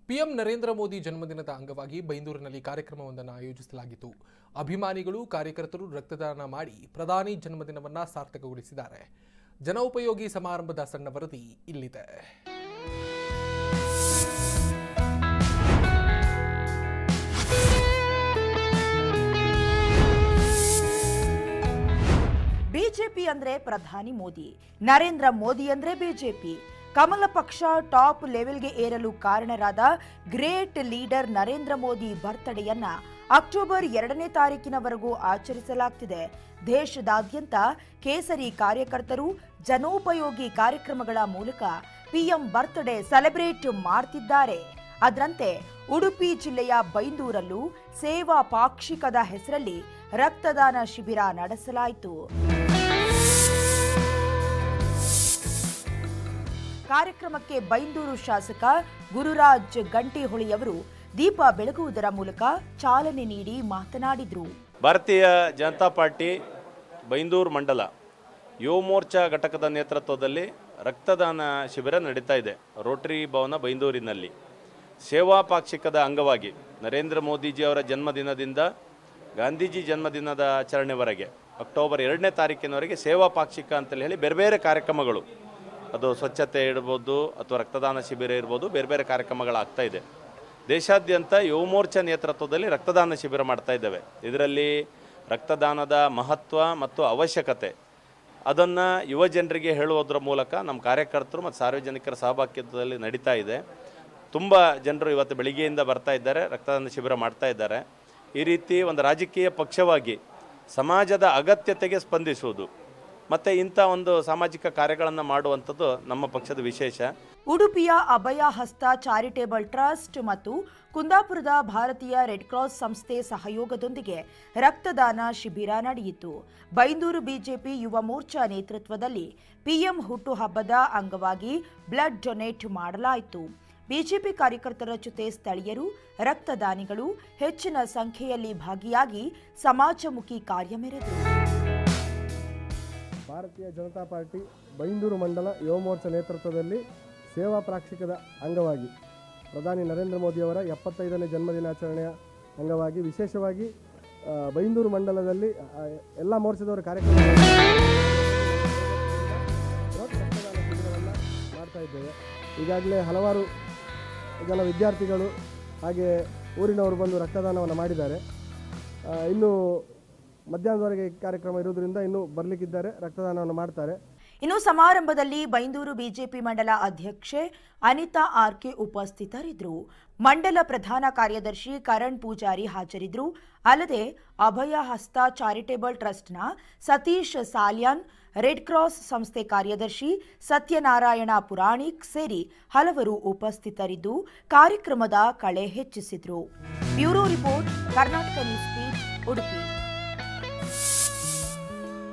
PM Narendra Modi ಜನ್ಮದಿನದ ಅಂಗವಾಗಿ ಬೈಂದೂರಿನಲ್ಲಿ ಕಾರ್ಯಕ್ರಮವೊಂದನ್ನು ಆಯೋಜಿಸಲಾಗಿತ್ತು. ಅಭಿಮಾನಿಗಳು ಕಾರ್ಯಕರ್ತರು ರಕ್ತದಾನ ಮಾಡಿ ಪ್ರಧಾನಿ ಜನ್ಮದಿನವನ್ನು ಸಾರ್ಥಕಗೊಳಿಸಿದ್ದಾರೆ. ಜನೋಪಯೋಗಿ ಸಮಾರಂಭದ ಸಣ್ಣ ವರದಿ ಇಲ್ಲಿದೆ. ಬಿಜೆಪಿ ಅಂದ್ರೆ ಪ್ರಧಾನಿ ಮೋದಿ, ನರೇಂದ್ರ ಮೋದಿ ಅಂದ್ರೆ ಬಿಜೆಪಿ. ಕಮಲ ಪಕ್ಷ ಟಾಪ್ ಲೆವೆಲ್ಗೆ ಏರಲು ಕಾರಣರಾದ ಗ್ರೇಟ್ ಲೀಡರ್ ನರೇಂದ್ರ ಮೋದಿ ಬರ್ತ್ಡೇಯನ್ನ ಅಕ್ಟೋಬರ್ 2ನೇ ತಾರೀಕಿನವರೆಗೂ ಆಚರಿಸಲಾಗುತ್ತಿದೆ. ದೇಶದಾದ್ಯಂತ ಕೇಸರಿ ಕಾರ್ಯಕರ್ತರು ಜನೋಪಯೋಗಿ ಕಾರ್ಯಕ್ರಮಗಳ ಮೂಲಕ ಪಿಎಂ ಬರ್ತ್ಡೇ ಸೆಲೆಬ್ರೇಟ್ ಮಾಡ್ತಿದ್ದಾರೆ. ಅದರಂತೆ ಉಡುಪಿ ಜಿಲ್ಲೆಯ ಬೈಂದೂರಲ್ಲೂ ಸೇವಾ ಪಾಕ್ಷಿಕದ ಹೆಸರಲ್ಲಿ ರಕ್ತದಾನ ಶಿಬಿರ ನಡೆಸಲಾಯಿತು. ಕಾರ್ಯಕ್ರಮಕ್ಕೆ ಬೈಂದೂರು ಶಾಸಕ ಗುರುರಾಜ್ ಗಂಟಿಹೊಳಿಯವರು ದೀಪ ಬೆಳಗುವುದರ ಮೂಲಕ ಚಾಲನೆ ನೀಡಿ ಮಾತನಾಡಿದರು. ಭಾರತೀಯ ಜನತಾ ಪಾರ್ಟಿ ಬೈಂದೂರು ಮಂಡಲ ಯುವ ಮೋರ್ಚಾ ಘಟಕದ ನೇತೃತ್ವದಲ್ಲಿ ರಕ್ತದಾನ ಶಿಬಿರ ನಡೀತಾ ಇದೆ. ರೋಟರಿ ಭವನ ಬೈಂದೂರಿನಲ್ಲಿ ಸೇವಾ ಪಾಕ್ಷಿಕದ ಅಂಗವಾಗಿ ನರೇಂದ್ರ ಮೋದಿಜಿಯವರ ಜನ್ಮದಿನದಿಂದ ಗಾಂಧೀಜಿ ಜನ್ಮದಿನದ ಆಚರಣೆವರೆಗೆ ಅಕ್ಟೋಬರ್ 2ನೇ ತಾರೀಕಿನವರೆಗೆ ಸೇವಾ ಪಾಕ್ಷಿಕ ಅಂತೇಳಿ ಹೇಳಿ ಬೇರೆ ಬೇರೆ ಕಾರ್ಯಕ್ರಮಗಳು, ಅದು ಸ್ವಚ್ಛತೆ ಇರ್ಬೋದು ಅಥವಾ ರಕ್ತದಾನ ಶಿಬಿರ ಇರ್ಬೋದು, ಬೇರೆ ಬೇರೆ ಕಾರ್ಯಕ್ರಮಗಳಾಗ್ತಾ ಇದೆ. ದೇಶಾದ್ಯಂತ ಯುವ ಮೋರ್ಚಾ ನೇತೃತ್ವದಲ್ಲಿ ರಕ್ತದಾನ ಶಿಬಿರ ಮಾಡ್ತಾ ಇದ್ದೇವೆ. ಇದರಲ್ಲಿ ರಕ್ತದಾನದ ಮಹತ್ವ ಮತ್ತು ಅವಶ್ಯಕತೆ ಅದನ್ನು ಯುವ ಜನರಿಗೆ ಹೇಳುವುದರ ಮೂಲಕ ನಮ್ಮ ಕಾರ್ಯಕರ್ತರು ಮತ್ತು ಸಾರ್ವಜನಿಕರ ಸಹಭಾಗಿತ್ವದಲ್ಲಿ ನಡೀತಾ ಇದೆ. ತುಂಬ ಜನರು ಇವತ್ತು ಬೆಳಿಗ್ಗೆಯಿಂದ ಬರ್ತಾ ಇದ್ದಾರೆ, ರಕ್ತದಾನ ಶಿಬಿರ ಮಾಡ್ತಾ ಇದ್ದಾರೆ. ಈ ರೀತಿ ಒಂದು ರಾಜಕೀಯ ಪಕ್ಷವಾಗಿ ಸಮಾಜದ ಅಗತ್ಯತೆಗೆ ಸ್ಪಂದಿಸುವುದು ಮತ್ತೆ ಇಂಥ ಒಂದು ಸಾಮಾಜಿಕ ಕಾರ್ಯಗಳನ್ನು ಮಾಡುವಂಥದ್ದು ನಮ್ಮ ಪಕ್ಷದ ವಿಶೇಷ. ಉಡುಪಿಯ ಅಭಯ ಹಸ್ತ ಚಾರಿಟೇಬಲ್ ಟ್ರಸ್ಟ್ ಮತ್ತು ಕುಂದಾಪುರದ ಭಾರತೀಯ ರೆಡ್ ಕ್ರಾಸ್ ಸಂಸ್ಥೆ ಸಹಯೋಗದೊಂದಿಗೆ ರಕ್ತದಾನ ಶಿಬಿರ ನಡೆಯಿತು. ಬೈಂದೂರು ಬಿಜೆಪಿ ಯುವ ಮೋರ್ಚಾ ನೇತೃತ್ವದಲ್ಲಿ ಪಿಎಂ ಹುಟ್ಟುಹಬ್ಬದ ಅಂಗವಾಗಿ ಬ್ಲಡ್ ಡೊನೇಟ್ ಮಾಡಲಾಯಿತು. ಬಿಜೆಪಿ ಕಾರ್ಯಕರ್ತರ ಜೊತೆ ಸ್ಥಳೀಯರು, ರಕ್ತದಾನಿಗಳು ಹೆಚ್ಚಿನ ಸಂಖ್ಯೆಯಲ್ಲಿ ಭಾಗಿಯಾಗಿ ಸಮಾಜಮುಖಿ ಕಾರ್ಯ ಮೆರೆದರು. ಭಾರತೀಯ ಜನತಾ ಪಾರ್ಟಿ ಬೈಂದೂರು ಮಂಡಲ ಯುವ ಮೋರ್ಚಾ ನೇತೃತ್ವದಲ್ಲಿ ಸೇವಾ ಪಾಕ್ಷಿಕದ ಅಂಗವಾಗಿ ಪ್ರಧಾನಿ ನರೇಂದ್ರ ಮೋದಿಯವರ 75ನೇ ಜನ್ಮದಿನಾಚರಣೆಯ ಅಂಗವಾಗಿ ವಿಶೇಷವಾಗಿ ಬೈಂದೂರು ಮಂಡಲದಲ್ಲಿ ಎಲ್ಲ ಮೋರ್ಚಾದವರ ಕಾರ್ಯಕ್ರಮಗಳನ್ನು ಮಾಡ್ತಾ ಇದ್ದೇವೆ. ಈಗಾಗಲೇ ಹಲವಾರು ಜನ ವಿದ್ಯಾರ್ಥಿಗಳು ಹಾಗೆ ಊರಿನವರು ಬಂದು ರಕ್ತದಾನವನ್ನು ಮಾಡಿದ್ದಾರೆ. ಇನ್ನು ಮಧ್ಯಾಹ್ನದವರೆಗೆ ಕಾರ್ಯಕ್ರಮ ಇರುವುದರಿಂದ ಇನ್ನೂ ಬರಲಿಕ್ಕಿದ್ದಾರೆ, ರಕ್ತದಾನವನ್ನು ಮಾಡ್ತಾರೆ. ಇನ್ನು ಸಮಾರಂಭದಲ್ಲಿ ಬೈಂದೂರು ಬಿಜೆಪಿ ಮಂಡಲ ಅಧ್ಯಕ್ಷೆ ಅನಿತಾ ಆರ್ಕೆ ಉಪಸ್ಥಿತರಿದ್ದರು. ಮಂಡಲ ಪ್ರಧಾನ ಕಾರ್ಯದರ್ಶಿ ಕರಣ್ ಪೂಜಾರಿ ಹಾಜರಿದ್ದರು. ಅಲ್ಲದೆ ಅಭಯ ಹಸ್ತ ಚಾರಿಟೇಬಲ್ ಟ್ರಸ್ಟ್ನ ಸತೀಶ್ ಸಾಲ್ಯಾನ್, ರೆಡ್ ಕ್ರಾಸ್ ಸಂಸ್ಥೆ ಕಾರ್ಯದರ್ಶಿ ಸತ್ಯನಾರಾಯಣ ಪುರಾಣಿಕ್ ಸೇರಿ ಹಲವರು ಉಪಸ್ಥಿತರಿದ್ದು ಕಾರ್ಯಕ್ರಮದ ಕಳೆ ಹೆಚ್ಚಿಸಿದರು. Bureau report, Karnataka news, Udupi.